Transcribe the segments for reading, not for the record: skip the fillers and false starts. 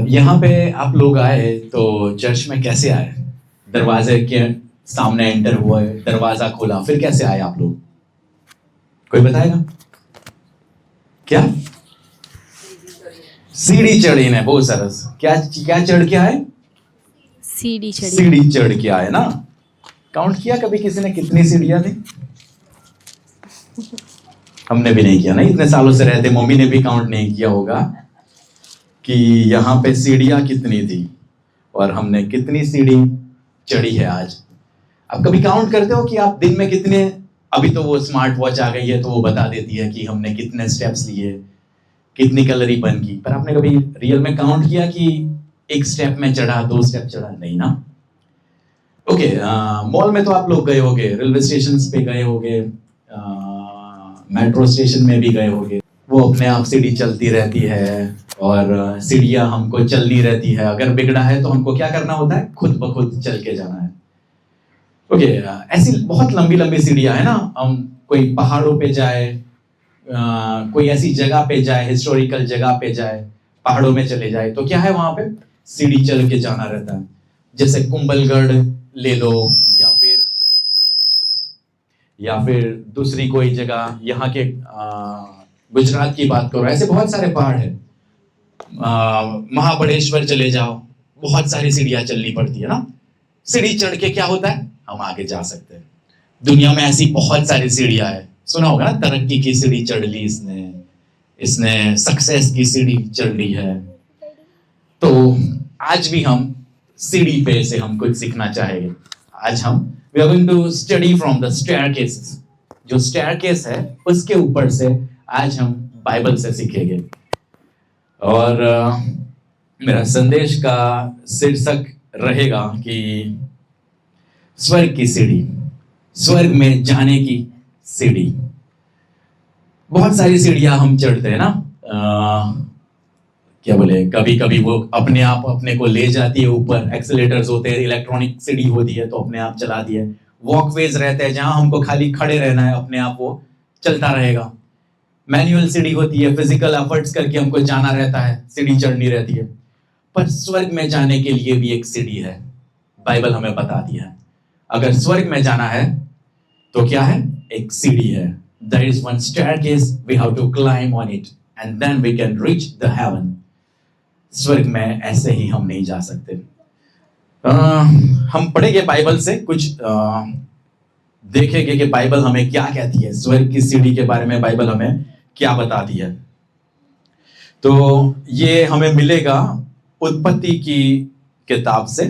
यहाँ पे आप लोग आए तो चर्च में कैसे आए? दरवाजे के सामने एंटर हुए, दरवाजा खोला, फिर कैसे आए आप लोग? कोई बताएगा? क्या? सीढ़ी चढ़ी ने, बहुत सरस। क्या क्या चढ़ के आए? सीढ़ी चढ़ के आए ना। काउंट किया कभी किसी ने कितनी सीढ़ियां थी? हमने भी नहीं किया ना, इतने सालों से रहते, मम्मी ने भी काउंट नहीं किया होगा कि यहाँ पे सीढ़ियां कितनी थी और हमने कितनी सीढ़ी चढ़ी है आज। आप कभी काउंट करते हो कि आप दिन में कितने, अभी तो वो स्मार्ट वॉच आ गई है तो वो बता देती है कि हमने कितने स्टेप्स लिए, कितनी कैलोरी बर्न की, पर आपने कभी रियल में काउंट किया कि एक स्टेप में चढ़ा, 2 स्टेप चढ़ा? नहीं ना। ओके, मॉल में तो आप लोग गए होगे, रेलवे स्टेशन पे गए होगे, मेट्रो स्टेशन में भी गए होगे। वो अपने आप सीढ़ी चलती रहती है और सीढ़ियां हमको चलनी रहती है। अगर बिगड़ा है तो हमको क्या करना होता है? खुद ब खुद चल के जाना है। ओके, ऐसी बहुत लंबी लंबी सीढ़ियां है ना। हम कोई पहाड़ों पे जाए, कोई ऐसी जगह पे जाए, हिस्टोरिकल जगह पे जाए, पहाड़ों में चले जाए तो क्या है, वहां पे सीढ़ी चल के जाना रहता है। जैसे कुंभलगढ़ ले लो, या फिर दूसरी कोई जगह, यहाँ के गुजरात की बात करो, ऐसे बहुत सारे पहाड़ है। महाबलेश्वर चले जाओ, बहुत सारी सीढ़ियां चलनी पड़ती है ना। सीढ़ी चढ़ के क्या होता है? हम आगे जा सकते हैं। दुनिया में ऐसी बहुत सारी सीढ़ियां है, सुना होगा ना, तरक्की की सीढ़ी चढ़ ली इसने, इसने सक्सेस की सीढ़ी चढ़ ली है। तो आज भी हम सीढ़ी पे से हम कुछ सीखना चाहेंगे। आज हम we are going to study from the staircases। जो staircase है उसके ऊपर से आज हम बाइबल से सीखेंगे। और मेरा संदेश का शीर्षक रहेगा कि स्वर्ग की सीढ़ी, स्वर्ग में जाने की सीढ़ी। बहुत सारी सीढ़ियां हम चढ़ते हैं ना, क्या बोले, कभी कभी वो अपने आप अपने को ले जाती है ऊपर, एक्सीलेटर्स होते हैं, इलेक्ट्रॉनिक सीढ़ी होती है तो अपने आप चलाती है। वॉकवेज रहते हैं जहां हमको खाली खड़े रहना है, अपने आप वो चलता रहेगा। मैनुअल सीढ़ी होती है, फिजिकल एफर्ट्स करके हमको जाना रहता है, सीढ़ी चढ़नी रहती है। पर स्वर्ग में जाने के लिए भी एक सीढ़ी है, बाइबल हमें बता दिया है। अगर स्वर्ग में जाना है तो क्या है? एक सीढ़ी है। There is one staircase, we have to climb on it and then we can reach the heaven। स्वर्ग में ऐसे ही हम नहीं जा सकते। हम पढ़ेंगे बाइबल से कुछ, देखेंगे कि बाइबल हमें क्या कहती है, स्वर्ग की सीढ़ी के बारे में बाइबल हमें क्या बताती है। तो ये हमें मिलेगा उत्पत्ति की किताब से,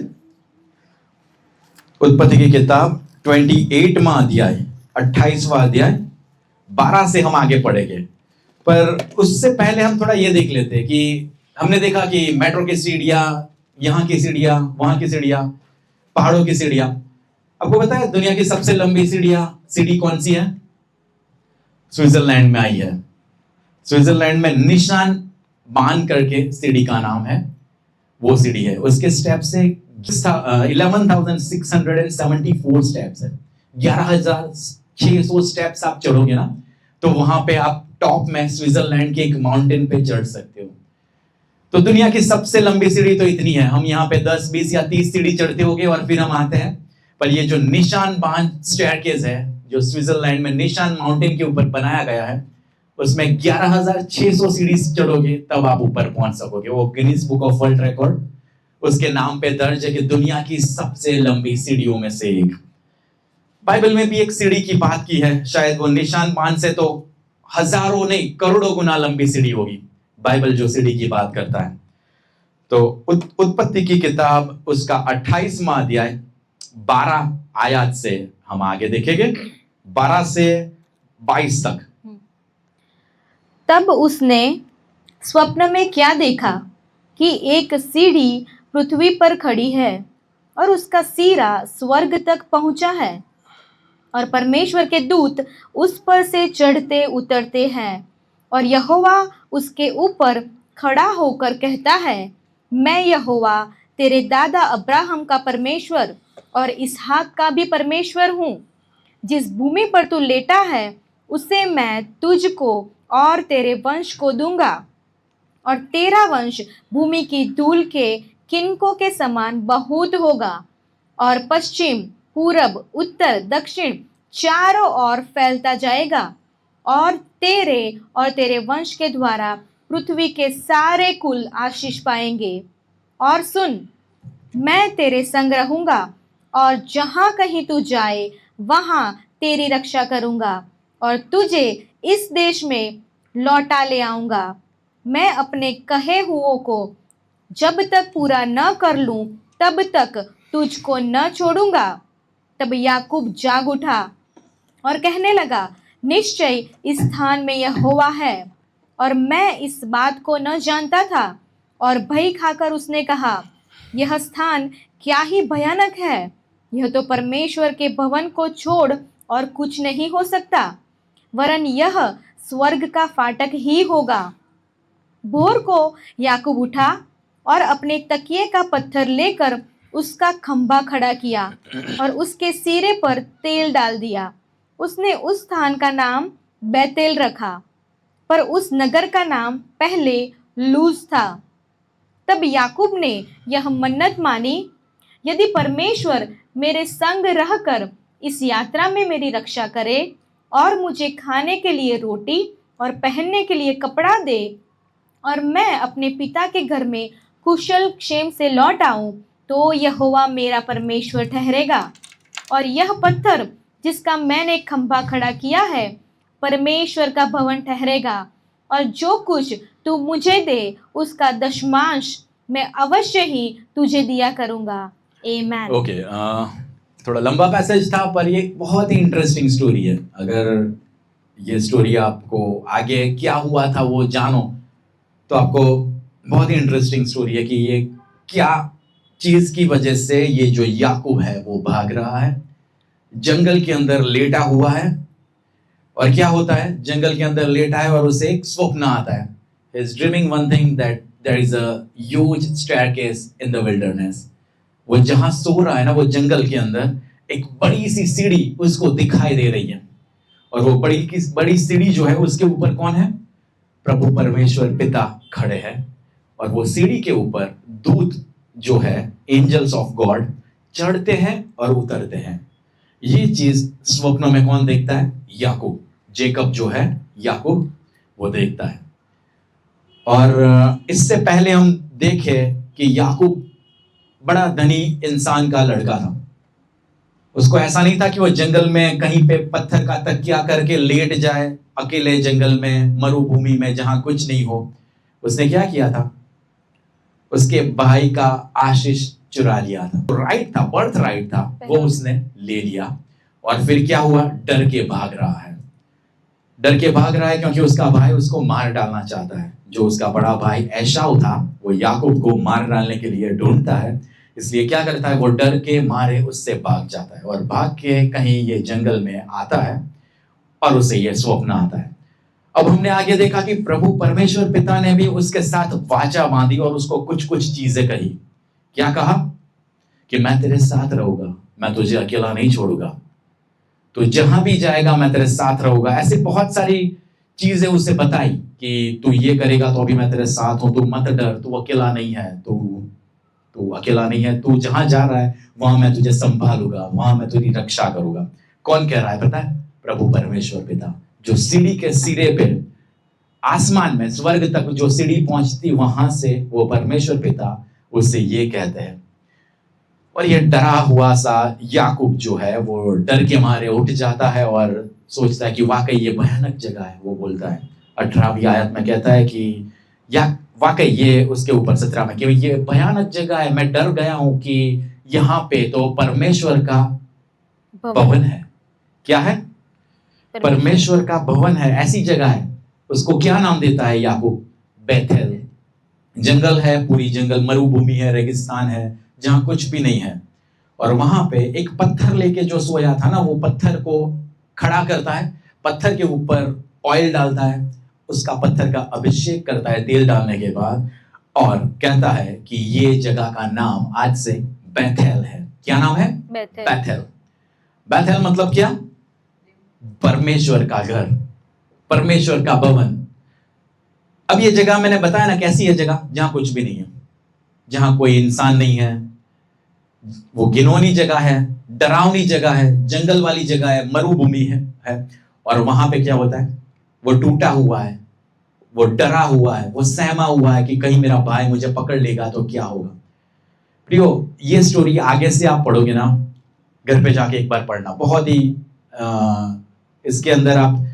उत्पत्ति की किताब 28वां अध्याय, 28वां अध्याय, 12 से हम आगे पढ़ेंगे। पर उससे पहले हम थोड़ा ये देख लेते हैं कि हमने देखा कि मेट्रो की सीढ़ियां, यहाँ की सीढ़ियां, वहां की सीढ़ियां, पहाड़ों की सीढ़ियां। आपको पता है दुनिया की सबसे लंबी सीढ़ी कौन सी है? स्विट्जरलैंड में आई है। स्विट्जरलैंड में निशान बांध करके सीढ़ी का नाम है, वो सीढ़ी है। उसके स्टेप से 11,674 स्टेप्स है। 11,600 स्टेप्स आप चढ़ोगे ना तो वहां पे आप टॉप में स्विट्जरलैंड के एक माउंटेन पे चढ़ सकते हो। तो दुनिया की सबसे लंबी सीढ़ी तो इतनी है। हम यहाँ पे 10, 20 या 30 सीढ़ी चढ़ते होंगे और फिर हम आते हैं। पर ये जो निशान बांध स्टेयरकेस है, जो स्विट्जरलैंड में निशान माउंटेन के ऊपर बनाया गया है, उसमें 11,600 सीढ़ी चढ़ोगे तब आप ऊपर पहुंच सकोगे। वो Guinness book of world record, उसके नाम पे दर्ज है कि दुनिया की सबसे लंबी सीढ़ियों में से एक। बाइबल में भी एक सीढ़ी की बात की है, शायद वो निशान बांध से तो हजारों नहीं करोड़ों गुना लंबी सीढ़ी होगी बाइबल जो सीढ़ी की बात करता है। तो उत्पत्ति की किताब उसका 28वां अध्याय 12 आयत से हम आगे देखेंगे, 12 से 22 तक। तब उसने स्वप्न में क्या देखा कि एक सीढ़ी पृथ्वी पर खड़ी है और उसका सिरा स्वर्ग तक पहुंचा है और परमेश्वर के दूत उस पर से चढ़ते उतरते हैं और यहोवा उसके ऊपर खड़ा होकर कहता है, मैं यहोवा तेरे दादा अब्राहम का परमेश्वर और इसहाक का भी परमेश्वर हूँ। जिस भूमि पर तू लेटा है उसे मैं तुझको और तेरे वंश को दूंगा और तेरा वंश भूमि की धूल के किनकों के समान बहुत होगा और पश्चिम, पूरब, उत्तर, दक्षिण चारों ओर फैलता जाएगा और तेरे वंश के द्वारा पृथ्वी के सारे कुल आशीष पाएंगे। और सुन, मैं तेरे संग रहूंगा और जहां कहीं तू जाए वहां तेरी रक्षा करूंगा और तुझे इस देश में लौटा ले आऊंगा। मैं अपने कहे हुओं को जब तक पूरा न कर लूं तब तक तुझको न छोड़ूंगा। तब याकूब जाग उठा और कहने लगा, निश्चय इस स्थान में यहोवा है और मैं इस बात को न जानता था। और भय खाकर उसने कहा, यह स्थान क्या ही भयानक है, यह तो परमेश्वर के भवन को छोड़ और कुछ नहीं हो सकता, वरन यह स्वर्ग का फाटक ही होगा। भोर को याकूब उठा और अपने तकिए का पत्थर लेकर उसका खंभा खड़ा किया और उसके सिरे पर तेल डाल दिया। उसने उस स्थान का नाम बैतेल रखा, पर उस नगर का नाम पहले लूज था। तब याकूब ने यह मन्नत मानी, यदि परमेश्वर मेरे संग रहकर इस यात्रा में मेरी रक्षा करे और मुझे खाने के लिए रोटी और पहनने के लिए कपड़ा दे और मैं अपने पिता के घर में कुशल क्षेम से लौट आऊं, तो यहोवा मेरा परमेश्वर ठहरेगा और यह पत्थर जिसका मैंने खंभा खड़ा किया है परमेश्वर का भवन ठहरेगा। और जो कुछ तू मुझे दे उसका दशमांश मैं अवश्य ही तुझे दिया करूंगा। आमीन। ओके, थोड़ा लंबा पैसेज था पर ये बहुत ही इंटरेस्टिंग स्टोरी है। अगर ये स्टोरी आपको आगे क्या हुआ था वो जानो तो आपको बहुत ही इंटरेस्टिंग स्टोरी है कि ये क्या चीज की वजह से ये जो याकूब है वो भाग रहा है, जंगल के अंदर लेटा हुआ है। और क्या होता है, जंगल के अंदर लेटा है और उसे एक स्वप्न आता है। He is dreaming one thing that there is a huge staircase in the wilderness. वो जहां सो रहा है ना, वो जंगल के अंदर एक बड़ी सी सीढ़ी उसको दिखाई दे रही है। और वो बड़ी सीढ़ी जो है उसके ऊपर कौन है? प्रभु परमेश्वर पिता खड़े हैं। और वो सीढ़ी के ऊपर दूत जो है, एंजल्स ऑफ गॉड, चढ़ते हैं और उतरते हैं। ये चीज स्वप्नों में कौन देखता है? याकूब, जेकब जो है, याकूब वो देखता है। और इससे पहले हम देखें कि याकूब बड़ा धनी इंसान का लड़का था। उसको ऐसा नहीं था कि वो जंगल में कहीं पे पत्थर का तकिया करके लेट जाए अकेले जंगल में, मरुभूमि में जहां कुछ नहीं हो। उसने क्या किया था? उसके भाई का आशीष चुरा लिया था। राइट था, बर्थ राइट था, वो उसने ले लिया। और फिर क्या हुआ? डर के भाग रहा है। डर के भाग रहा है क्योंकि उसका भाई उसको मार डालना चाहता है। जो उसका बड़ा भाई एसाव था वो याकूब को मार डालने के लिए ढूंढता है। इसलिए क्या करता है? वो डर के मारे उससे भाग जाता है और भाग के कहीं ये जंगल में आता है और उसे ये स्वप्न आता है। अब हमने आगे देखा कि प्रभु परमेश्वर पिता ने भी उसके साथ वाचा बांधी और उसको कुछ कुछ चीजें कही। क्या कहा? कि मैं तेरे साथ रहूंगा, मैं तुझे अकेला नहीं छोड़ूंगा, तो जहां भी जाएगा मैं तेरे साथ रहूंगा। ऐसे बहुत सारी चीजें उसे बताई कि तू ये करेगा तो अभी मैं तेरे साथ हूं, तू मत डर, तू अकेला नहीं है, तू अकेला नहीं है, तू जहां जा रहा है वहां मैं तुझे संभालूंगा, वहां मैं तुझी रक्षा करूंगा। कौन कह रहा है पता है? प्रभु परमेश्वर पिता, जो सीढ़ी के सिरे पे आसमान में स्वर्ग तक जो सीढ़ी पहुंचती वहां से वो परमेश्वर पिता उससे ये कहते हैं। और ये डरा हुआ सा याकूब जो है वो डर के मारे उठ जाता है और सोचता है कि वाकई ये भयानक जगह है। वो बोलता है 18वीं आयत में कहता है कि या वाकई ये उसके ऊपर 17 में कि ये भयानक जगह है, मैं डर गया हूं कि यहाँ पे तो परमेश्वर का भवन है। क्या है? परमेश्वर का भवन है, ऐसी जगह है। उसको क्या नाम देता है याकूब? बेथेल। जंगल है, पूरी जंगल, मरुभूमि है, रेगिस्तान है, जहां कुछ भी नहीं है। और वहां पे एक पत्थर लेके जो सोया था ना, वो पत्थर को खड़ा करता है, पत्थर के ऊपर ऑयल डालता है, उसका पत्थर का अभिषेक करता है तेल डालने के बाद, और कहता है कि ये जगह का नाम आज से बेथेल है। क्या नाम है? बेथेल। बेथेल मतलब क्या? परमेश्वर का घर, परमेश्वर का भवन। अब ये जगह मैंने बताया ना कैसी है जगह, जहां कुछ भी नहीं है, जहां कोई इंसान नहीं है, वो घिनौनी जगह है, डरावनी जगह है, जंगल वाली जगह है, मरुभूमि है। और वहां पे क्या होता है, वो टूटा हुआ है, वो डरा हुआ है, वो सहमा हुआ है कि कहीं मेरा भाई मुझे पकड़ लेगा तो क्या होगा। प्रियो, ये स्टोरी आगे से आप पढ़ोगे ना, घर पे जाके एक बार पढ़ना, बहुत ही इसके अंदर आप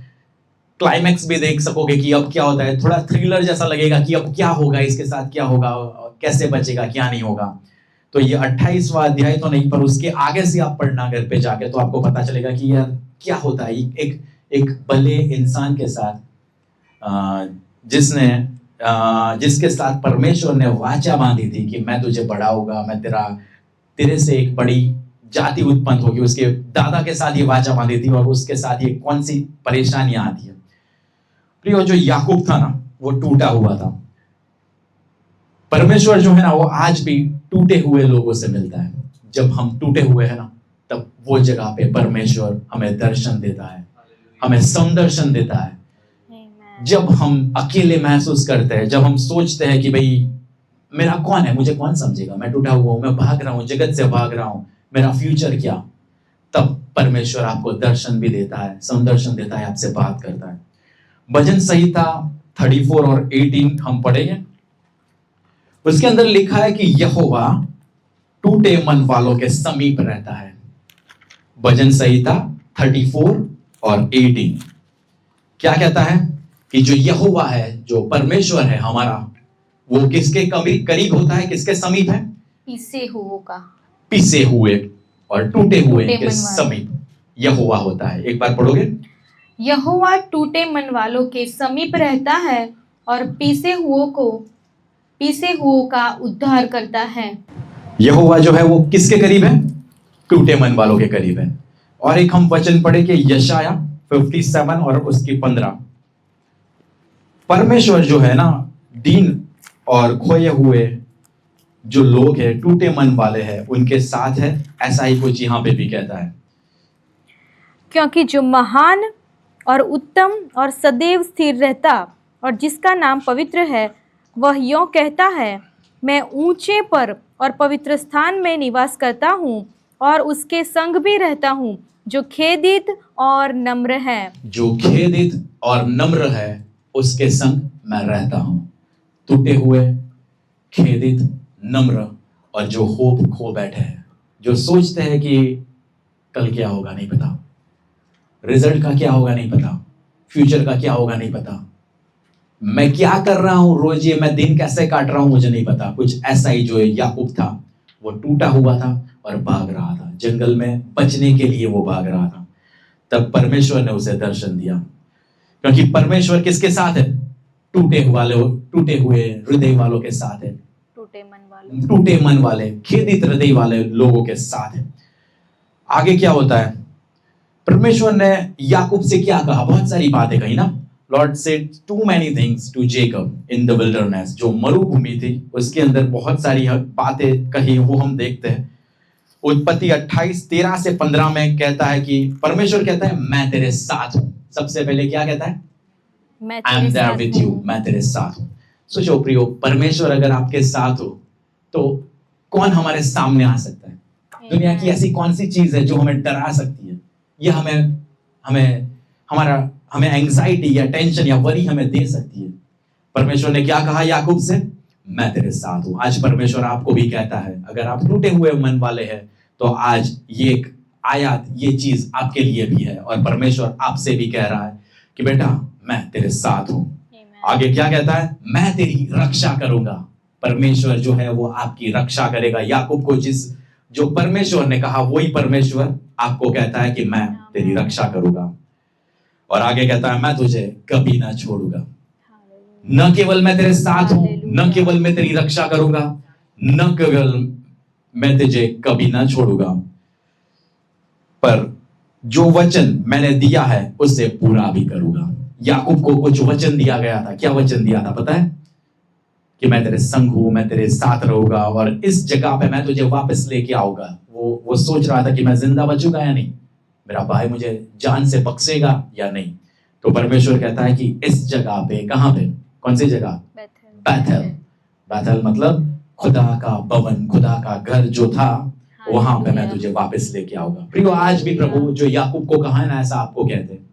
क्लाइमैक्स भी देख सकोगे कि अब क्या होता है, थोड़ा थ्रिलर जैसा लगेगा कि अब क्या होगा, इसके साथ क्या होगा, कैसे बचेगा, क्या नहीं होगा। तो ये 28वां अध्याय तो नहीं, पर उसके आगे से आप पढ़ना घर पे जाके, तो आपको पता चलेगा कि यार क्या होता है एक भले इंसान के साथ, जिसके साथ परमेश्वर ने वाचा बांधी थी कि मैं तुझे बढ़ाऊंगा, मैं तेरे से एक बड़ी जाति उत्पन्न होगी। उसके दादा के साथ ये वाचा बांधी थी, और उसके साथ ये कौन सी परेशानियां आती है। प्रियो, जो याकूब था ना, वो टूटा हुआ था। परमेश्वर जो है ना, वो आज भी टूटे हुए लोगों से मिलता है। जब हम टूटे हुए हैं ना, तब वो जगह पे परमेश्वर हमें दर्शन देता है, हमें संदर्शन देता है। जब हम अकेले महसूस करते हैं, जब हम सोचते हैं कि भाई मेरा कौन है, मुझे कौन समझेगा, मैं टूटा हुआ हूं, मैं भाग रहा हूं, जगत से भाग रहा हूं, मेरा फ्यूचर क्या, तब परमेश्वर आपको दर्शन भी देता है, संदर्शन देता है, आपसे बात करता है। भजन संहिता 34 और 18 हम पढ़ेंगे। उसके अंदर लिखा है कि यहोवा टूटे मन वालों के समीप रहता है। भजन संहिता 34 और 18 क्या कहता है कि जो यहोवा है, जो परमेश्वर है हमारा, वो किसके करीब होता है, किसके समीप है, पिसे हुए और टूटे हुए के समीप यहोवा होता है। एक बार पढ़ोगे, यहोवा टूटे मन वालों के समीप रहता है और पीसे हुओं का उद्धार करता है। यहोवा जो है वो किसके करीब है, टूटे मन वालों के करीब है। और एक हम वचन पढ़े कि यशाया 57 और उसकी 15, परमेश्वर जो है ना, दीन और खोए हुए जो लोग हैं, टूटे मन वाले हैं, उनके साथ है, ऐसा ही कुछ यहाँ पे भी कहता है। क्योंकि जो महान और उत्तम और सदैव स्थिर रहता और जिसका नाम पवित्र है, वह यों कहता है, मैं ऊंचे पर और पवित्र स्थान में निवास करता हूँ और उसके संग भी रहता हूँ, जो खेदित और नम्र है। जो खेदित और नम्र है, उसके संग मैं रहता हूँ। टूटे हुए, खेदित, नम्र, और जो होप खो बैठे हैं, जो सोचते हैं कि कल क्या होगा नहीं पता, रिजल्ट का क्या होगा नहीं पता, फ्यूचर का क्या होगा नहीं पता, मैं क्या कर रहा हूं रोज, ये मैं दिन कैसे काट रहा हूं मुझे नहीं पता। कुछ ऐसा ही जो याकूब था, वो टूटा हुआ था और भाग रहा था, जंगल में बचने के लिए वो भाग रहा था। तब परमेश्वर ने उसे दर्शन दिया, क्योंकि परमेश्वर किसके साथ है, टूटे हुए हृदय वालों के साथ है, टूटे मन वाले, खेदित हृदय वाले लोगों के साथ है। आगे क्या होता है, परमेश्वर ने याकूब से क्या कहा, बहुत सारी बातें कही ना। Lord said to many things to Jacob in the wilderness, जो मरुभूमि थी उसके अंदर बहुत सारी बातें कही, वो हम देखते हैं। उत्पत्ति 28:13 से 15 में कहता है कि परमेश्वर कहता है मैं तेरे साथ हूं। सबसे पहले क्या कहता है, I am there with you, मैं तेरे साथ हूं। सोचो प्रियो, परमेश्वर अगर आपके साथ हो तो कौन हमारे सामने आ सकता है। दुनिया की ऐसी कौन सी चीज है जो हमें डरा सकती है, या हमें एंजाइटी या टेंशन या वरी हमें दे सकती है। परमेश्वर ने क्या कहा याकूब से, मैं तेरे साथ हूं। आज परमेश्वर आपको भी कहता है, अगर आप टूटे हुए मन वाले हैं तो आज ये एक आयत, ये चीज आपके लिए भी है, और परमेश्वर आपसे भी कह रहा है कि बेटा मैं तेरे साथ हूं। आगे क्या कहता है, मैं तेरी रक्षा करूंगा। परमेश्वर जो है वो आपकी रक्षा करेगा। याकूब को जो परमेश्वर ने कहा, वही परमेश्वर आपको कहता है कि मैं तेरी रक्षा करूंगा। और आगे कहता है, मैं तुझे कभी ना छोड़ूंगा। न केवल मैं तेरे साथ हूं, न केवल मैं तेरी रक्षा करूंगा, न केवल मैं तुझे कभी ना छोड़ूंगा, पर जो वचन मैंने दिया है उसे पूरा भी करूंगा। याकूब को कुछ वचन दिया गया था। क्या वचन दिया था पता है, कि मैं तेरे संग हूं, मैं तेरे साथ रहूंगा, और इस जगह पे मैं तुझे वापस लेके आऊंगा। वो सोच रहा था कि मैं जिंदा बचूंगा या नहीं, मेरा भाई मुझे जान से बख्शेगा या नहीं। तो परमेश्वर कहता है कि इस जगह पे, कहां पे, कौन सी जगह? बैथेल। बैथेल मतलब खुदा का भवन, खुदा का घर जो था, वहां पे मैं तुझे वापस लेके आऊंगा। प्रियो, आज भी प्रभु जो याकूब को कहा है ना, ऐसा आपको कहते हैं।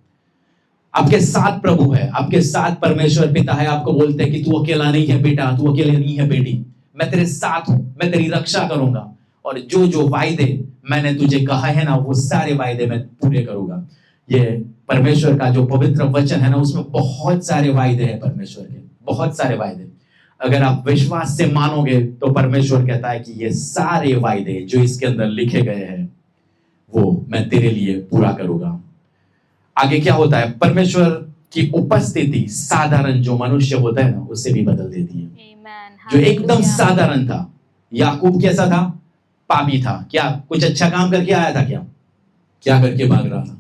आपके साथ प्रभु है, आपके साथ परमेश्वर पिता है। आपको बोलते हैं कि तू अकेला नहीं है बेटा, तू अकेले नहीं है बेटी, मैं तेरे साथ हूं, मैं तेरी रक्षा करूंगा, और जो जो वायदे मैंने तुझे कहा है ना, वो सारे वायदे मैं पूरे करूंगा। ये परमेश्वर का जो पवित्र वचन है ना, उसमें बहुत सारे वायदे हैं परमेश्वर के, बहुत सारे वायदे। अगर आप विश्वास से मानोगे तो परमेश्वर कहता है कि ये सारे वायदे जो इसके अंदर लिखे गए हैं, वो मैं तेरे लिए पूरा करूंगा। आगे क्या होता है? परमेश्वर की उपस्थिति साधारण जो मनुष्य होता है ना, उससे भी बदल देती है। जो एकदम साधारण था, याकूब कैसा था? पापी था। क्या कुछ अच्छा काम करके आया था? क्या करके भाग रहा था?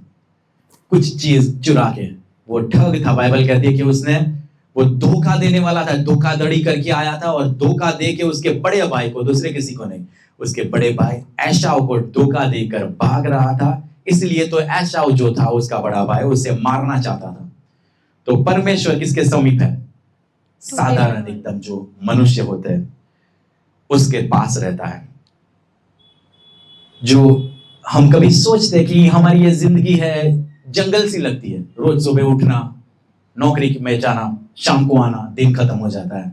कुछ चीज चुरा के। वो ठग था। बाइबल कहती है कि उसने वो धोखा देने वाला था, धोखाधड़ी करके आया था, और धोखा दे के उसके बड़े भाई को, दूसरे किसी को नहीं, उसके बड़े भाई एसाव को धोखा देकर भाग रहा था। इसलिए तो एसाव जो था उसका बड़ा भाई, उसे मारना चाहता था। तो परमेश्वर किसके समीप है? साधारण एकदम जो मनुष्य होते हैं उसके पास रहता है। जो हम कभी सोचते हैं कि हमारी ये जिंदगी है, जंगल सी लगती है। रोज सुबह उठना, नौकरी में जाना, शाम को आना, दिन खत्म हो जाता है,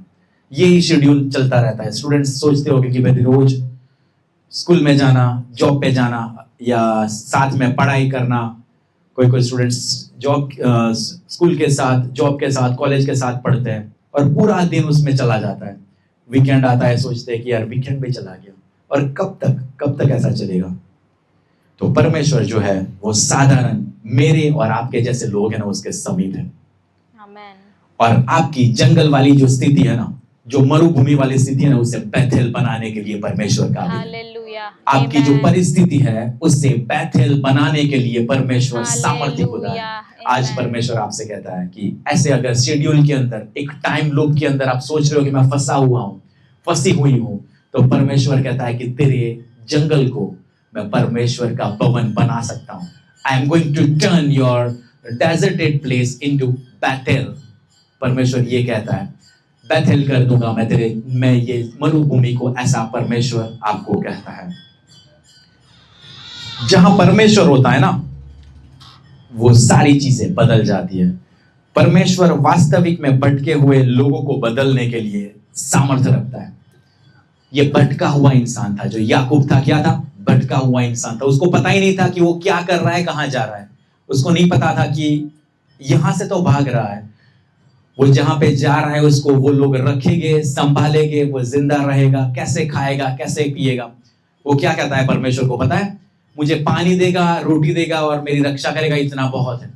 यही शेड्यूल चलता रहता है। स्टूडेंट्स सोचते होंगे कि भाई रोज स्कूल में जाना, जॉब पे जाना, या साथ में पढ़ाई करना। कोई स्टूडेंट्स जॉब स्कूल के साथ, जॉब के साथ, कॉलेज के साथ पढ़ते हैं, और पूरा दिन उसमें चला जाता है। वीकेंड आता है, सोचते हैं कि यार वीकेंड भी चला गया, और कब तक ऐसा चलेगा? तो परमेश्वर जो है वो साधारण मेरे और आपके जैसे लोग हैं ना, उसके समीप है। और आपकी जंगल वाली जो स्थिति है ना, जो मरुभूमि वाली स्थिति है ना, उसे बैथेल बनाने के लिए परमेश्वर का आपकी जो परिस्थिति है उससे बैथेल बनाने के लिए परमेश्वर सामर्थ्य खुदा है। आज परमेश्वर आपसे कहता है कि ऐसे अगर शेड्यूल के अंदर, एक टाइम लूप के अंदर आप सोच रहे हो कि मैं फंसा हुआ हूं, फंसी हुई हूं, तो परमेश्वर कहता है कि तेरे जंगल को मैं परमेश्वर का भवन बना सकता हूं। I am going to turn your deserted place into Bethel. परमेश्वर ये कहता है, बैथेल कर दूंगा मैं ये मरुभूमि को, ऐसा परमेश्वर आपको कहता है। जहां परमेश्वर होता है ना, वो सारी चीजें बदल जाती है। परमेश्वर वास्तविक में भटके हुए लोगों को बदलने के लिए सामर्थ्य रखता है। ये भटका हुआ इंसान था, जो याकूब था, क्या था? भटका हुआ इंसान था। उसको पता ही नहीं था कि वो क्या कर रहा है, कहां जा रहा है। उसको नहीं पता था कि यहां से तो भाग रहा है, वो जहां पे जा रहा है उसको वो लोग रखेंगे, संभालेंगे, वो जिंदा रहेगा, कैसे खाएगा, कैसे पिएगा। वो क्या कहता है? परमेश्वर को पता है मुझे पानी देगा, रोटी देगा और मेरी रक्षा करेगा, इतना बहुत है।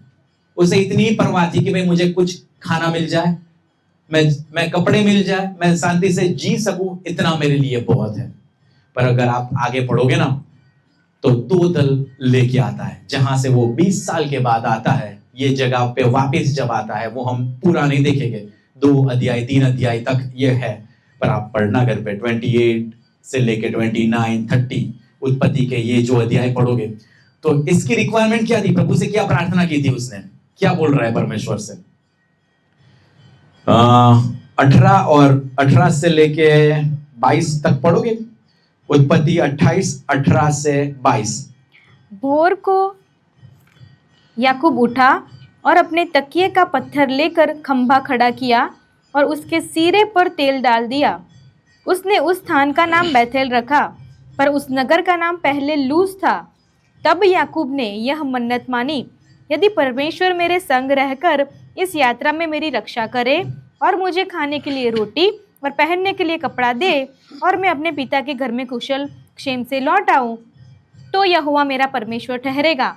उसे इतनी परवाह थी कि भाई मुझे कुछ खाना मिल जाए, मैं कपड़े मिल जाए, मैं शांति से जी सकूं, इतना मेरे लिए बहुत है। पर अगर आप आगे पढ़ोगे ना, तो 2 दल लेके आता है। जहां से वो 20 साल के बाद आता है, ये जगह पे वापस जब आता है, वो हम पूरा नहीं देखेंगे, 2 अध्याय 3 अध्याय तक ये है, पर आप पढ़ना घर पे 28 से लेके 29 30 उत्पत्ति के ये जो अध्याय पढ़ोगे, तो इसकी रिक्वायरमेंट क्या थी? प्रभु से क्या प्रार्थना की थी उसने? क्या बोल रहा है परमेश्वर से? 18 से लेके 22 तक पढ़ोगे, उत्पत्ति 28 18 से 22। भोर को याकूब उठा और अपने तकिए का पत्थर लेकर खंभा खड़ा किया और उसके सिरे पर तेल डाल दिया। उसने उस स्थान का नाम बैथेल रखा, पर उस नगर का नाम पहले लूज था। तब याकूब ने यह मन्नत मानी, यदि परमेश्वर मेरे संग रहकर इस यात्रा में मेरी रक्षा करे और मुझे खाने के लिए रोटी और पहनने के लिए कपड़ा दे और मैं अपने पिता के घर में कुशल क्षेम से लौट आऊं, तो यहोवा मेरा परमेश्वर ठहरेगा,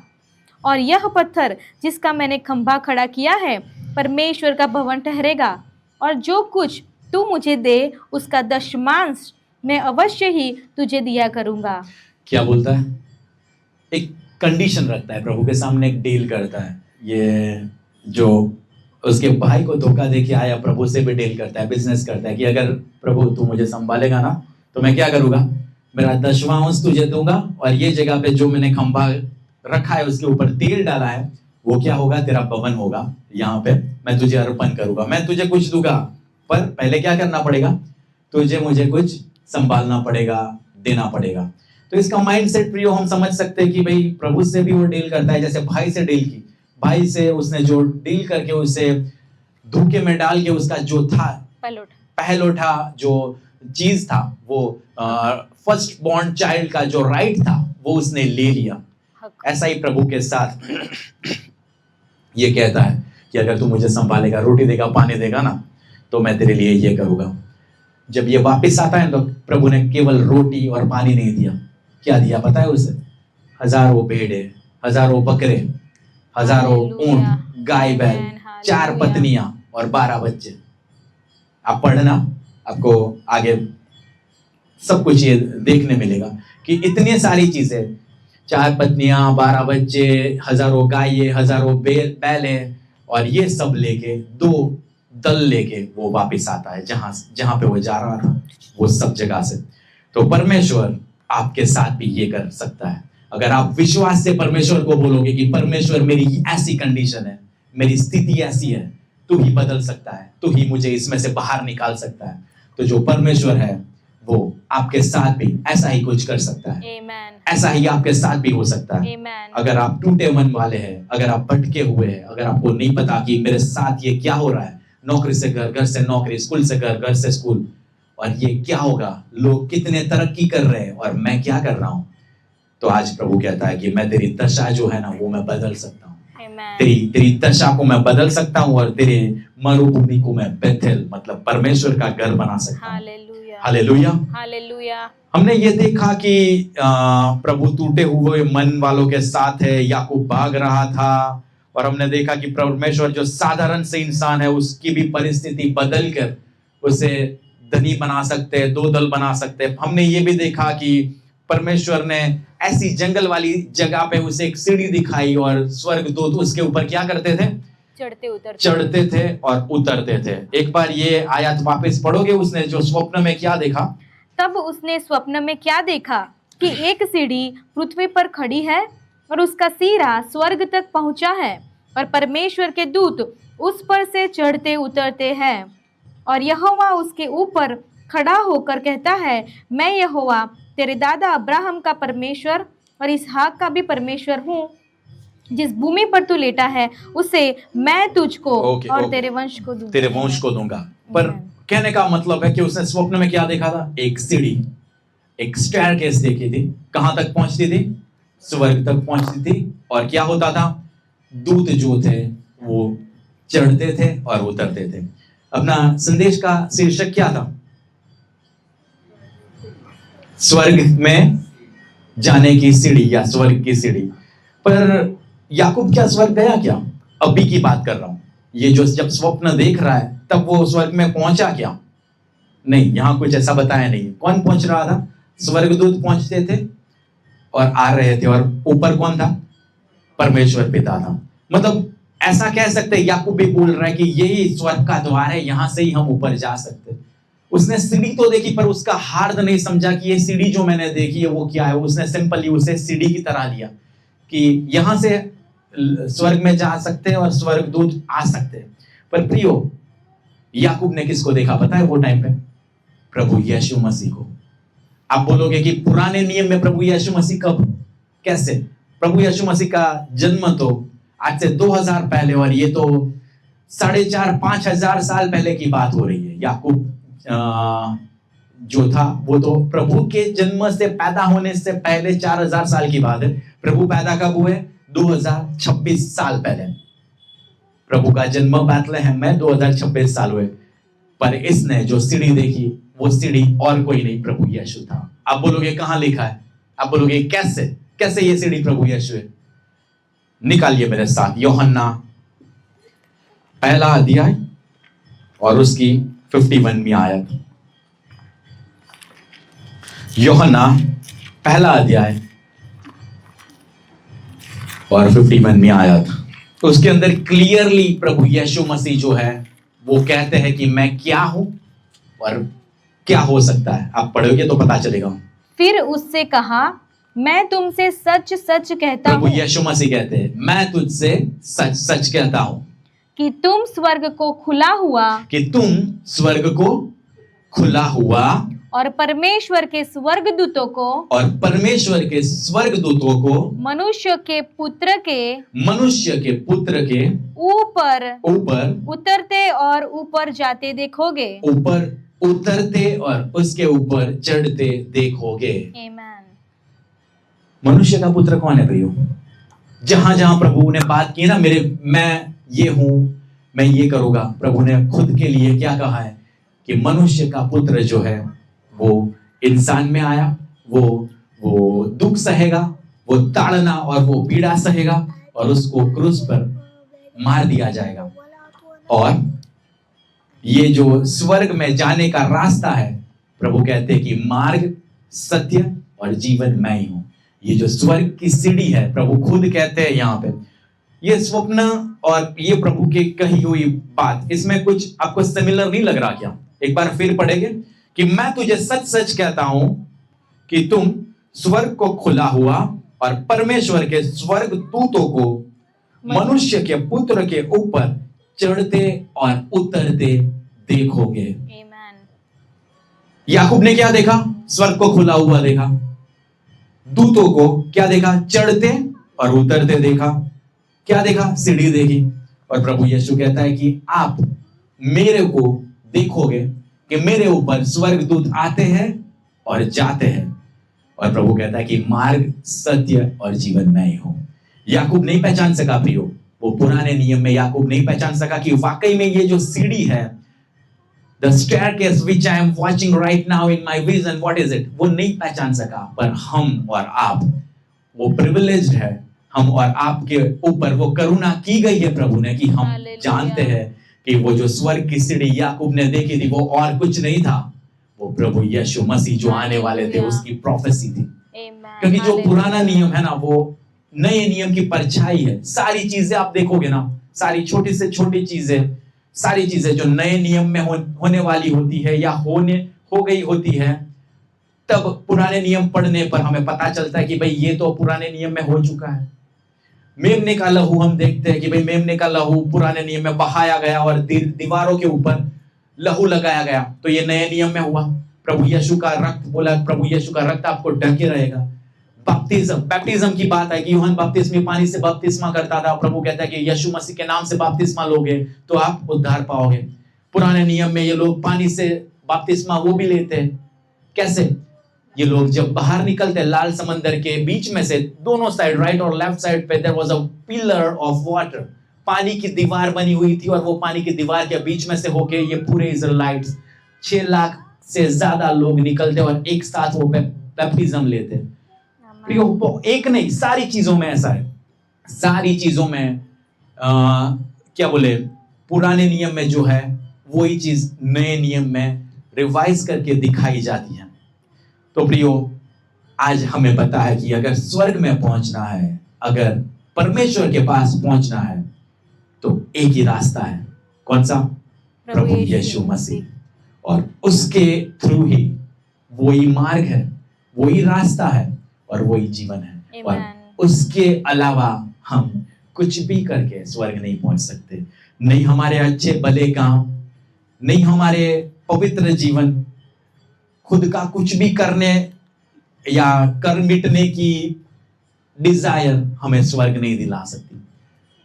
और यह पत्थर जिसका मैंने खंभा खड़ा किया है परमेश्वर का भवन ठहरेगा, और जो कुछ तू मुझे दे उसका दशमांश मैं अवश्य ही तुझे दिया करूंगा। क्या बोलता है? एक कंडीशन रखता है प्रभु के सामने, एक डील करता है। ये जो उसके भाई को धोखा देके आया, प्रभु से भी डील करता है, बिजनेस करता है कि अगर प्रभु तू मुझे संभालेगा ना, तो मैं क्या करूंगा, मेरा 10वां तुझे दूंगा, और ये जगह पे जो मैंने खंभा रखा है उसके ऊपर तेल डाला है, वो क्या होगा? तेरा भवन होगा। यहाँ पे मैं तुझे अर्पण करूंगा, मैं तुझे कुछ दूंगा, पर पहले क्या करना पड़ेगा, तुझे मुझे कुछ संभालना पड़ेगा, देना पड़ेगा। तो इसका माइंडसेट प्रियो हम समझ सकते हैं कि भाई प्रभु से भी वो डील करता है जैसे भाई से डील की। भाई से उसने जो डील करके उसे धोखे में डाल के उसका जो था पहलौठा जो चीज था, वो फर्स्ट बॉर्न चाइल्ड का जो राइट था वो उसने ले लिया। ऐसा ही प्रभु के साथ ये कहता है कि अगर तू मुझे संभालेगा, रोटी देगा, पानी देगा ना, तो मैं तेरे लिए ये करूंगा। जब ये वापस आता है तो प्रभु ने केवल रोटी और पानी नहीं दिया, क्या दिया पता है उसे? हजारों भेड़े, हजारों बकरे, हजारों ऊंट, गाय बैल, 4 पत्नियां और 12 बच्चे। आप पढ़ना, आपको आगे सब कुछ ये देखने मिलेगा कि इतनी सारी चीजें, 4 पत्नियां, 12 बच्चे, हजारों गायें, हजारों बैल है, और ये सब लेके 2 दल लेके वो वापस आता है जहां पे वो जा रहा था, वो सब जगह से। तो परमेश्वर आपके साथ भी ये कर सकता है। अगर आप विश्वास से परमेश्वर को बोलोगे कि परमेश्वर मेरी ऐसी कंडीशन है, मेरी स्थिति ऐसी है, तू ही बदल सकता है, तू ही मुझे इसमें से बाहर निकाल सकता है, तो जो परमेश्वर है वो आपके साथ भी ऐसा ही कुछ कर सकता है। ऐसा ही आपके साथ भी हो सकता है। अगर आप टूटे मन वाले हैं, अगर आप भटके हुए हैं, अगर आपको नहीं पता कि मेरे साथ ये क्या हो रहा है, नौकरी से घर, घर से नौकरी, स्कूल से घर, घर से स्कूल, और ये क्या होगा, लोग कितने तरक्की कर रहे हैं और मैं क्या कर रहा हूं, तो आज प्रभु कहता है कि मैं तेरी दशा जो है ना वो मैं बदल सकता हूँ। तेरी दशा को मैं बदल सकता हूँ और तेरे मरुभूमि को मैं बेथेल मतलब परमेश्वर का घर बना सकता हूँ। Hallelujah, hallelujah. हमने ये देखा कि प्रभु टूटे हुए मन वालों के साथ है, याकूब भाग रहा था, और हमने देखा कि परमेश्वर जो साधारण से इंसान है उसकी भी परिस्थिति बदल कर उसे धनी बना सकते हैं, 2 दल बना सकते हैं। हमने ये भी देखा कि परमेश्वर ने ऐसी जंगल वाली जगह पे उसे एक सीढ़ी दिखाई और स्वर्गदूत उसके ऊपर क्या करते थे? चढ़ते थे और उतरते थे। एक बार ये आयत वापस पढ़ोगे, उसने जो स्वप्न में क्या देखा? तब उसने स्वप्न में क्या देखा कि एक सीढ़ी पृथ्वी पर खड़ी है और उसका सिरा स्वर्ग तक पहुंचा है और परमेश्वर के दूत उस पर से चढ़ते उतरते हैं, और यहोवा उसके ऊपर खड़ा होकर कहता है, मैं यहोवा तेरे दादा अब्राहम का परमेश्वर और इसहाक का भी परमेश्वर हूँ। जिस भूमि पर तू लेटा है उसे मैं तुझको और तेरे वंश को दूंगा। पर कहने का मतलब है कि उसने स्वप्न में क्या देखा था? एक सीढ़ी, एक स्टेयरकेस देखी थी। कहां तक पहुंचती थी? स्वर्ग तक पहुंचती थी। और क्या होता था? दूत जो थे वो चढ़ते थे और उतरते थे। अपना संदेश का शीर्षक क्या था? स्वर्ग में जाने की सीढ़ी या स्वर्ग की सीढ़ी। पर याकूब क्या स्वर्ग गया क्या? अभी की बात कर रहा हूं। ये जो जब स्वप्न देख रहा है तब वो स्वर्ग में पहुंचा क्या? नहीं, यहां कुछ ऐसा बताया नहीं। कौन पहुंच रहा था? स्वर्गदूत पहुंचते थे और आ रहे थे, और ऊपर कौन था? परमेश्वर पिता था। मतलब ऐसा कह सकते हैं, याकूब भी बोल रहा है कि यही स्वर्ग का द्वार है, यहां से ही हम ऊपर जा सकते। उसने सीढ़ी तो देखी पर उसका हार्द नहीं समझा कि ये सीढ़ी जो मैंने देखी है वो क्या है। उसने सिंपली उसे सीढ़ी की तरह लिया कि यहां से स्वर्ग में जा सकते हैं और स्वर्गदूत आ सकते हैं। पर प्रियो, याकूब ने किसको देखा पता है वो टाइम पे? प्रभु यीशु मसीह को। आप बोलोगे कि पुराने नियम में प्रभु यीशु मसीह कब, कैसे? प्रभु यीशु मसीह का जन्म तो आज से 2000 पहले, और ये तो 4,500-5 हजार साल पहले की बात हो रही है। याकूब जो था वो तो प्रभु के जन्म से पैदा होने से पहले 4000 साल की बात है। प्रभु पैदा कब हुए? 2026 साल पहले। प्रभु का जन्म बैतलहम में 2026 साल हुए। पर इसने जो सीढ़ी देखी वो सीढ़ी और कोई नहीं, प्रभु यीशु था। आप बोलोगे कहां लिखा है? आप बोलोगे कैसे ये सीढ़ी प्रभु यीशु है? निकालिए मेरे साथ यूहन्ना पहला अध्याय और उसकी 51वीं आयत। यूहन्ना पहला अध्याय और 51वीं आयत। उसके अंदर क्लियरली प्रभु यीशु मसीह जो है वो कहते हैं कि मैं क्या हूं और क्या हो सकता है। आप पढ़ोगे तो पता चलेगा। फिर उससे कहा, मैं तुमसे सच सच कहता हूं। प्रभु यीशु मसीह कहते हैं, मैं तुझसे सच सच कहता हूं कि तुम स्वर्ग को खुला हुआ कि तुम स्वर्ग को खुला हुआ और परमेश्वर के स्वर्गदूतों को और परमेश्वर के स्वर्गदूतों को मनुष्य के पुत्र के ऊपर उतरते और ऊपर जाते देखोगे। ऊपर उतरते और उसके ऊपर चढ़ते देखोगे। आमीन। मनुष्य का पुत्र कौन है प्रियो? जहां जहां प्रभु ने बात की ना, मैं ये हूं, मैं ये करूंगा, प्रभु ने खुद के लिए क्या कहा है कि मनुष्य का पुत्र जो है वो इंसान में आया, वो दुख सहेगा, वो ताड़ना और वो पीड़ा सहेगा और उसको क्रूस पर मार दिया जाएगा। और ये जो स्वर्ग में जाने का रास्ता है, प्रभु कहते हैं कि मार्ग, सत्य और जीवन मैं ही हूं। ये जो स्वर्ग की सीढ़ी है, प्रभु खुद कहते हैं यहाँ पे, ये स्वप्न और ये प्रभु की कही हुई बात, इसमें कुछ आपको सिमिलर नहीं लग रहा क्या? एक बार फिर पढ़ेंगे कि मैं तुझे सच सच कहता हूं कि तुम स्वर्ग को खुला हुआ और परमेश्वर के स्वर्ग दूतों को मनुष्य के पुत्र के ऊपर चढ़ते और उतरते देखोगे। याकूब ने क्या देखा? स्वर्ग को खुला हुआ देखा। दूतों को क्या देखा? चढ़ते और उतरते देखा। क्या देखा? सीढ़ी देखी। और प्रभु यीशु कहता है कि आप मेरे को देखोगे कि मेरे ऊपर स्वर्गदूत आते हैं और जाते हैं। और प्रभु कहता है कि मार्ग, सत्य और जीवन मैं ही हूं। याकूब नहीं पहचान सका प्रियो, वो पुराने नियम में याकूब नहीं पहचान सका कि वाकई में ये जो सीढ़ी है, the staircase which I am watching right now in my vision, what is it? वो नहीं पहचान सका। पर हम और आप, वो privileged है, हम और आपके ऊपर वो करुणा की गई है प्रभु ने कि हम जानते हैं कि वो जो स्वर्ग की सीढ़ी याकूब ने देखी थी, वो और कुछ नहीं था, वो प्रभु यीशु मसीह जो आने वाले थे उसकी प्रोफेसी थी। क्योंकि जो पुराना नियम है ना, वो नए नियम की परछाई है। सारी चीजें आप देखोगे ना, सारी छोटी से छोटी चीजें, सारी चीजें जो नए नियम में होने वाली होती है या हो गई होती है, तब पुराने नियम पढ़ने पर हमें पता चलता है कि भाई ये तो पुराने नियम में हो चुका है। मेमने का लहू हम देखते हैं कि भाई मेमने का लहू पुराने नियम में बहाया गया और दीवारों के ऊपर लहू लगाया गया, तो ये नए नियम में हुआ। प्रभु यीशु का रक्त, बोला प्रभु यीशु का रक्त आपको ढके रहेगा। बैप्टिज्म की बात है कि यूहन्ना बपतिस्मा पानी से बपतिस्मा करता था, प्रभु कहता है कि यीशु मसीह के नाम से बपतिस्मा लोगे तो आप उद्धार पाओगे। पुराने नियम में ये लोग पानी से बपतिस्मा वो भी लेते हैं। कैसे? ये लोग जब बाहर निकलते लाल समंदर के बीच में से, दोनों साइड, राइट और लेफ्ट साइड पे there was a pillar of water, पानी की दीवार बनी हुई थी और वो पानी की दीवार के बीच में से होके ये पूरे इजराइल्स 6 लाख से ज्यादा लोग निकलते और एक साथ वो बैप्टिज्म लेते। एक नहीं, सारी चीजों में ऐसा है। सारी चीजों में क्या बोले, पुराने नियम में जो है वही चीज नए नियम में रिवाइज करके दिखाई जाती है। तो प्रियो, आज हमें पता है कि अगर स्वर्ग में पहुंचना है, अगर परमेश्वर के पास पहुंचना है, तो एक ही रास्ता है। कौन सा? प्रभु यीशु मसीह। और उसके थ्रू ही वही मार्ग है, वही रास्ता है और वही जीवन है। और उसके अलावा हम कुछ भी करके स्वर्ग नहीं पहुंच सकते। नहीं हमारे अच्छे भले काम, नहीं हमारे पवित्र जीवन, खुद का कुछ भी करने या कर मिटने की डिजायर हमें स्वर्ग नहीं दिला सकती।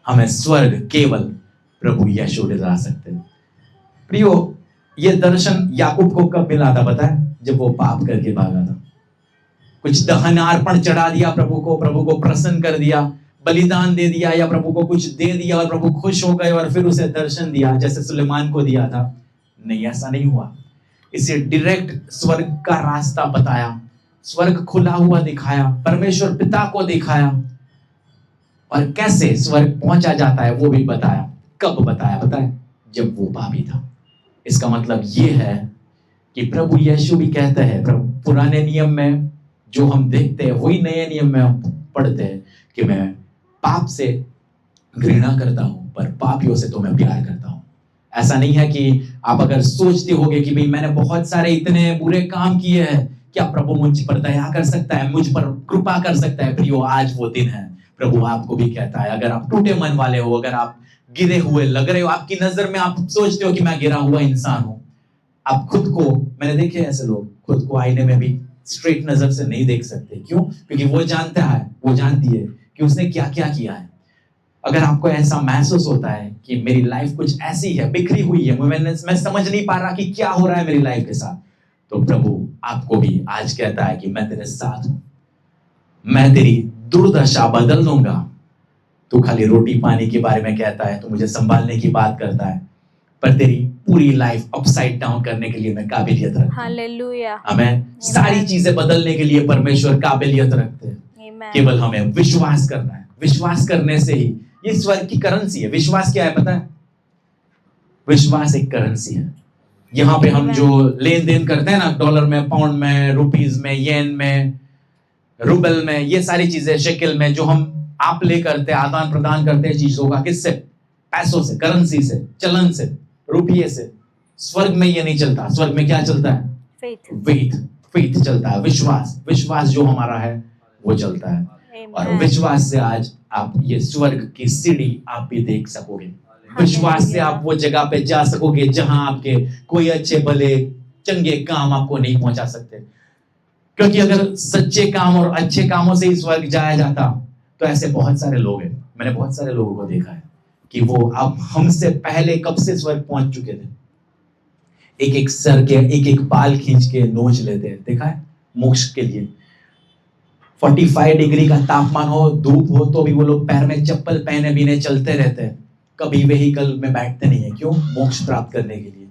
हमें स्वर्ग केवल प्रभु यीशु दिला सकते। प्रियो, ये दर्शन याकूब को कब मिला था पता है? जब वो पाप करके भागा था। कुछ दहन अर्पण चढ़ा दिया प्रभु को प्रसन्न कर दिया, बलिदान दे दिया या प्रभु को कुछ दे दिया और प्रभु खुश हो गए और फिर उसे दर्शन दिया जैसे सुलेमान को दिया था। नहीं, ऐसा नहीं हुआ। इसे डायरेक्ट स्वर्ग का रास्ता बताया, स्वर्ग खुला हुआ दिखाया, परमेश्वर पिता को दिखाया और कैसे स्वर्ग पहुंचा जाता है वो भी बताया। कब बताया पता है? जब वो पापी था। इसका मतलब ये है कि प्रभु यीशु भी कहते हैं, पुराने नियम में जो हम देखते हैं वही नए नियम में हम पढ़ते हैं कि मैं पाप से घृणा करता हूं पर पापियों से तो मैं प्यार करता हूं। ऐसा नहीं है कि आप अगर सोचते होगे कि भाई मैंने बहुत सारे इतने बुरे काम किए हैं, क्या प्रभु मुझ पर दया कर सकता है, मुझ पर कृपा कर सकता है? प्रियो, आज वो दिन है। प्रभु आपको भी कहता है, अगर आप टूटे मन वाले हो, अगर आप गिरे हुए लग रहे हो, आपकी नजर में आप सोचते हो कि मैं गिरा हुआ इंसान हूं। आप खुद को, मैंने देखे ऐसे लोग खुद को आईने में भी स्ट्रेट नजर से नहीं देख सकते। क्यों? क्योंकि वो जानता है, वो जानती है कि उसने क्या क्या किया है। अगर आपको ऐसा महसूस होता है कि मेरी लाइफ कुछ ऐसी है, बिखरी हुई है, मैं समझ नहीं पा रहा कि क्या हो रहा है मेरी लाइफ के साथ, तो प्रभु आपको भी आज कहता है कि मैं तेरे साथ हूं, मैं तेरी दुर्दशा बदल दूंगा। तू खाली रोटी पानी के बारे में कहता है, तू मुझे संभालने की बात करता है, पर तेरी पूरी लाइफ अपसाइड डाउन करने के लिए मैं काबिलियत रखता हूं। हालेलुया। हमें सारी चीजें बदलने के लिए परमेश्वर काबिलियत रखते हैं। केवल हमें विश्वास करना है। विश्वास करने से ही, ये स्वर्ग की करेंसी है। विश्वास क्या है पता है? विश्वास एक करेंसी है। यहाँ पे हम जो लेन देन करते हैं ना, डॉलर में, पाउंड में, रुपीज में, येन में, रूबल में, ये सारी चीजें, शेकिल में, जो हम आप ले करते हैं, आदान प्रदान करते हैं चीजों का, किससे? पैसों से, करेंसी से, चलन से, रुपये से। स्वर्ग में ये नहीं चलता। स्वर्ग में क्या चलता है? फेथ चलता है, विश्वास जो हमारा है वो चलता है। और विश्वास से आज आप ये स्वर्ग की सीढ़ी आप भी देख सकोगे। विश्वास से आप वो जगह पे जा सकोगे जहां आपके कोई अच्छे भले चंगे काम आपको नहीं पहुंचा सकते। क्योंकि अगर सच्चे काम और अच्छे कामों से ही स्वर्ग जाया जाता तो ऐसे बहुत सारे लोग हैं, मैंने बहुत सारे लोगों को देखा है कि वो अब हमसे पहले कब से स्वर्ग पहुंच चुके थे। एक एक सर के एक एक बाल खींच के नोच लेते हैं, देखा है, मोक्ष के लिए। 45 डिग्री का तापमान हो, धूप हो, तो भी वो लोग पैर में चप्पल पहने बिने चलते रहते हैं, कभी व्हीकल में बैठते नहीं है। क्यों? मोक्ष प्राप्त करने के लिए।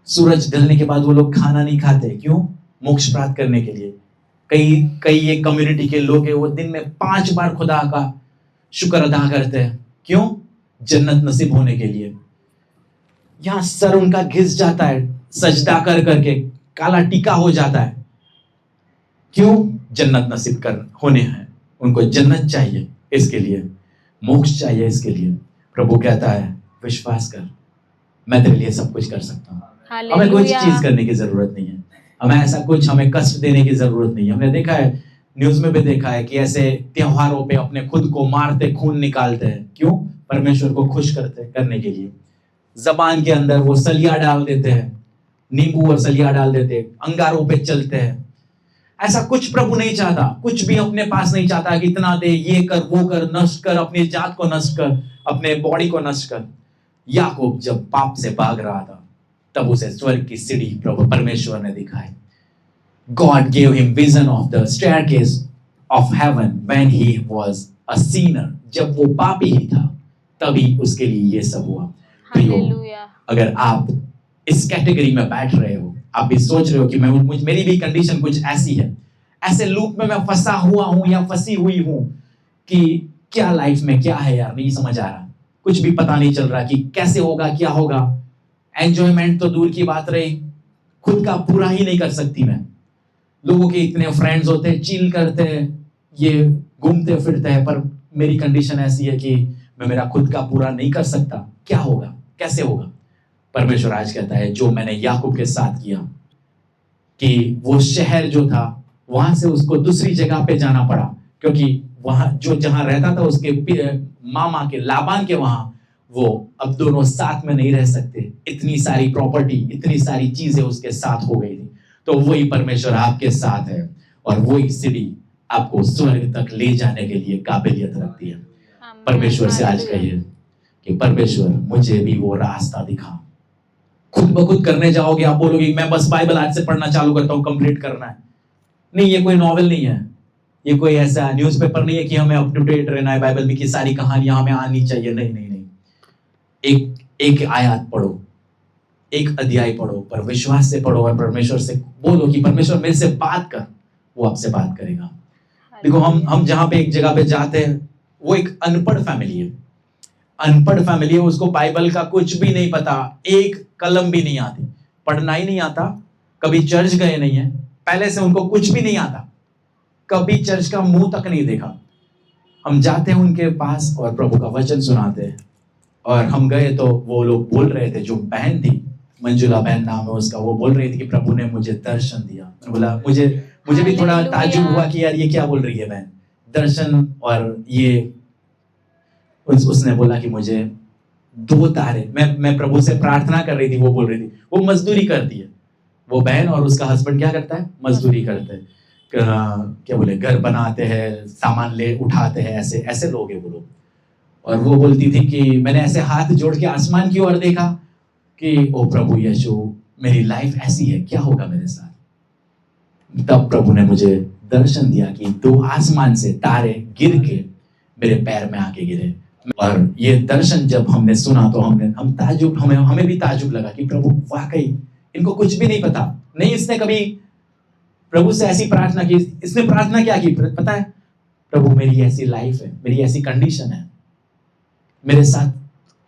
सूरज ढलने के बाद वो लोग खाना नहीं खाते। क्यों? मोक्ष प्राप्त करने के लिए। कई एक कम्युनिटी के लोग हैं, वो दिन में 5 बार खुदा का शुक्र अदा करते हैं। क्यों? जन्नत नसीब होने के लिए। यहां सर उनका घिस जाता है, सजदा कर करके काला टीका हो जाता है। क्यों? जन्नत नसीब कर होने हैं, उनको जन्नत चाहिए, इसके लिए मोक्ष चाहिए, इसके लिए प्रभु कहता है विश्वास कर, मैं तेरे लिए सब कुछ कर सकता हूं। हमें कुछ चीज करने की जरूरत नहीं है, हमें ऐसा कुछ हमें कष्ट देने की जरूरत नहीं है। हमने देखा है, न्यूज में भी देखा है कि ऐसे त्योहारों पे अपने खुद को मारते, खून निकालते हैं। क्यों? परमेश्वर को खुश करने के लिए। जबान के अंदर वो सलिया डाल देते हैं, नींबू और सलिया डाल देते हैं, अंगारों पे चलते हैं। ऐसा कुछ प्रभु नहीं चाहता, कुछ भी अपने पास नहीं चाहता कि इतना दे, ये कर, वो कर, नष्ट कर, अपनी जात को नष्ट कर, अपने बॉडी को नष्ट कर। याकूब जब पाप से भाग रहा था, तब उसे स्वर्ग की सीढ़ी प्रभु परमेश्वर ने दिखाई। God gave him vision of the staircase of heaven when he was a sinner. जब वो पापी ही था, तभी उसके लिए ये सब हुआ। अगर आप इस कैटेगरी में बैठ रहे हो, आप भी सोच रहे हो कि मेरी भी कंडीशन कुछ ऐसी है, ऐसे लूप में मैं फंसा हुआ हूं या फंसी हुई हूं कि क्या लाइफ में क्या है यार, नहीं समझ आ रहा, कुछ भी पता नहीं चल रहा कि कैसे होगा, क्या होगा। एंजॉयमेंट तो दूर की बात रही, खुद का पूरा ही नहीं कर सकती मैं। लोगों के इतने फ्रेंड्स होते हैं, चिल करते हैं, ये घूमते फिरते हैं, पर मेरी कंडीशन ऐसी है कि मैं मेरा खुद का पूरा नहीं कर सकता। क्या होगा, कैसे होगा? परमेश्वर आज कहता है जो मैंने याकूब के साथ किया, कि वो शहर जो था वहां से उसको दूसरी जगह पे जाना पड़ा, क्योंकि वहां जो जहां रहता था उसके मामा के, लाबान के वहां, वो अब दोनों साथ में नहीं रह सकते। इतनी सारी प्रॉपर्टी, इतनी सारी चीजें उसके साथ हो गई थी। तो वही परमेश्वर आपके साथ है, और वही सीढ़ी आपको स्वर्ग तक ले जाने के लिए काबिलियत रखती है। परमेश्वर से आज कहिए कि परमेश्वर मुझे भी वो रास्ता दिखा। खुद ब खुद करने जाओगे, आप बोलोगे मैं बस बाइबल आज से पढ़ना चालू करता हूं, कंप्लीट करना है। नहीं, ये कोई नॉवेल नहीं है, ये कोई ऐसा न्यूज़पेपर नहीं है कि हमें अप टू डेट रहना है बाइबल में, कि सारी कहानियां हमें आनी चाहिए। नहीं नहीं नहीं, एक आयत पढ़ो, एक अध्याय पढ़ो, पर विश्वास से पढ़ो, और परमेश्वर से बोलो कि परमेश्वर मेरे से बात कर। वो आपसे बात करेगा। देखो, हम जहां पे एक जगह पे जाते हैं, वो एक अनपढ़ फैमिली है, अनपढ़ फैमिली है, उसको बाइबल का कुछ भी नहीं पता, एक कलम भी नहीं आती, पढ़ना ही नहीं आता, कभी चर्च गए नहीं है, पहले से उनको कुछ भी नहीं आता, कभी चर्च का मुंह तक नहीं देखा। हम जाते हैं उनके पास और प्रभु का वचन सुनाते हैं। और हम गए तो वो लोग बोल रहे थे, जो बहन थी, मंजुला बहन नाम है उसका, वो बोल रही थी कि प्रभु ने मुझे दर्शन दिया। मैंने बोला, मुझे भी थोड़ा ताज्जुब हुआ कि यार ये क्या बोल रही है बहन, दर्शन। और ये उसने बोला कि मुझे 2 तारे। मैं प्रभु से प्रार्थना कर रही थी, वो बोल रही थी वो मजदूरी करती है, वो बहन और उसका हस्बैंड क्या करता है, मजदूरी करते हैं। क्या बोले, घर बनाते हैं, सामान ले उठाते हैं, ऐसे ऐसे लोग हैं वो लोग। और वो बोलती थी कि मैंने ऐसे हाथ जोड़ के आसमान की ओर देखा कि ओ प्रभु यीशु, मेरी लाइफ ऐसी है, क्या होगा मेरे साथ। तब प्रभु ने मुझे दर्शन दिया कि 2 आसमान से तारे गिर के मेरे पैर में आके गिरे। और ये दर्शन जब हमने सुना तो हमें भी ताजुब लगा कि प्रभु वाकई इनको कुछ भी नहीं पता। नहीं, इसने कभी प्रभु से ऐसी प्रार्थना की। इसने प्रार्थना क्या की पता है, प्रभु मेरी ऐसी लाइफ है, मेरी ऐसी कंडीशन है, मेरे साथ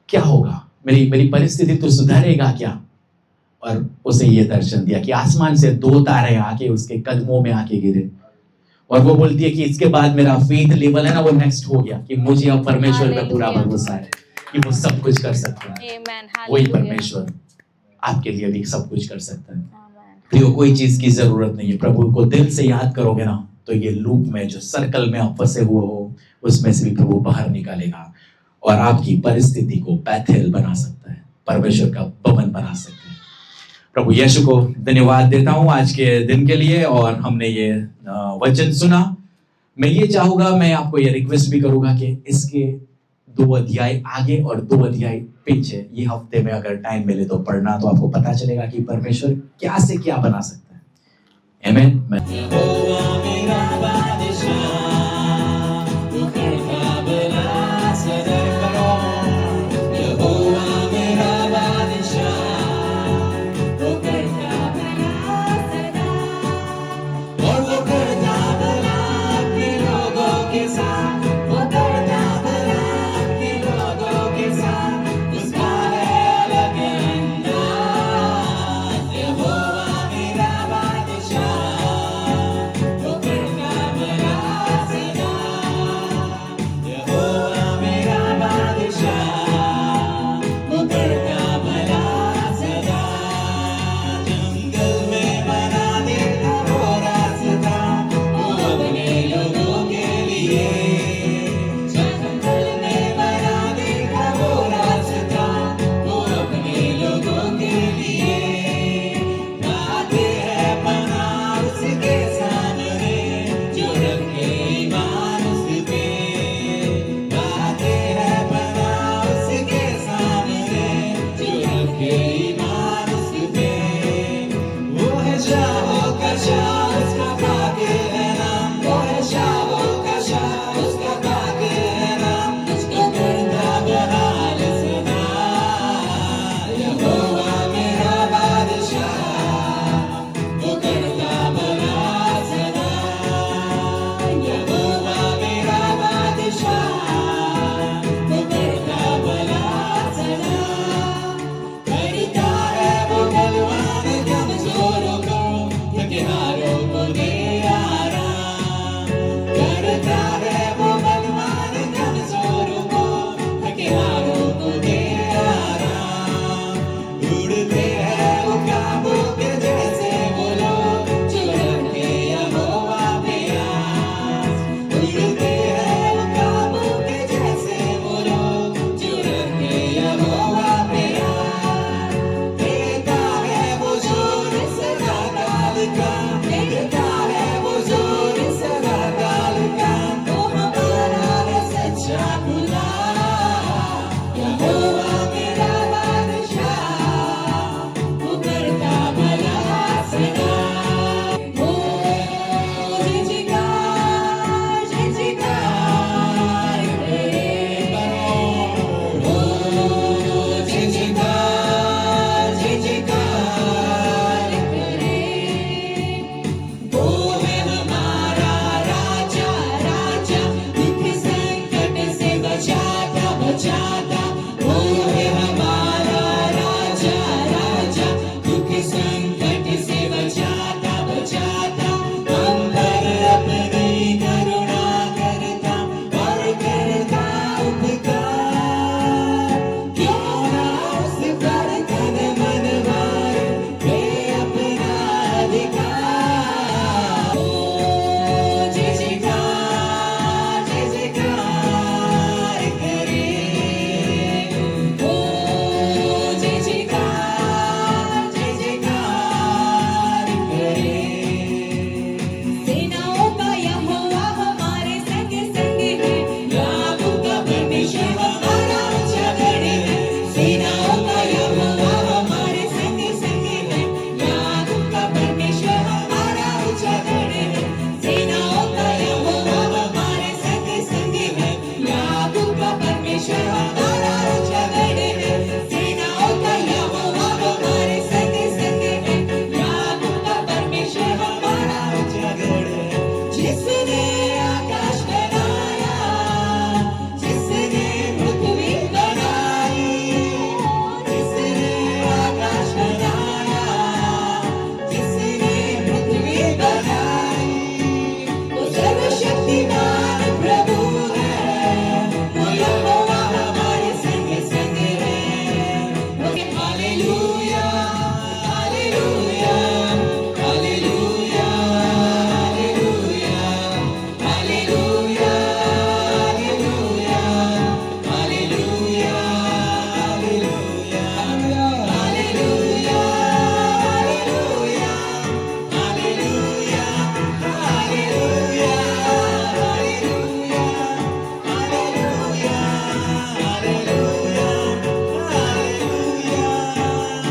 क्या होगा, मेरी परिस्थिति तो सुधरेगा क्या। और उसे ये दर्शन दिया कि आसमान से 2 तारे आके उसके कदमों में आके गिरे। और वो बोलती है कि इसके बाद मेरा फेथ लेवल है ना, वो नेक्स्ट हो गया कि मुझे अब परमेश्वर पे पूरा भरोसा है कि वो सब कुछ कर सकता है। वही परमेश्वर आपके लिए भी सब कुछ कर सकता है। प्रियो, कोई चीज की जरूरत नहीं है, प्रभु को दिल से याद करोगे ना तो ये लूप में, जो सर्कल में आप फंसे हुए हो, उसमें से भी प्रभु बाहर निकालेगा और आपकी परिस्थिति को बैथेल बना सकता है, परमेश्वर का भवन बना सकता है। प्रभु यीशु को धन्यवाद देता हूं आज के दिन के लिए, और हमने ये वचन सुना। मैं ये चाहूंगा, मैं आपको ये रिक्वेस्ट भी करूंगा कि इसके 2 अध्याय आगे और 2 अध्याय पीछे ये हफ्ते में अगर टाइम मिले तो पढ़ना, तो आपको पता चलेगा कि परमेश्वर क्या से क्या बना सकता है। आमीन।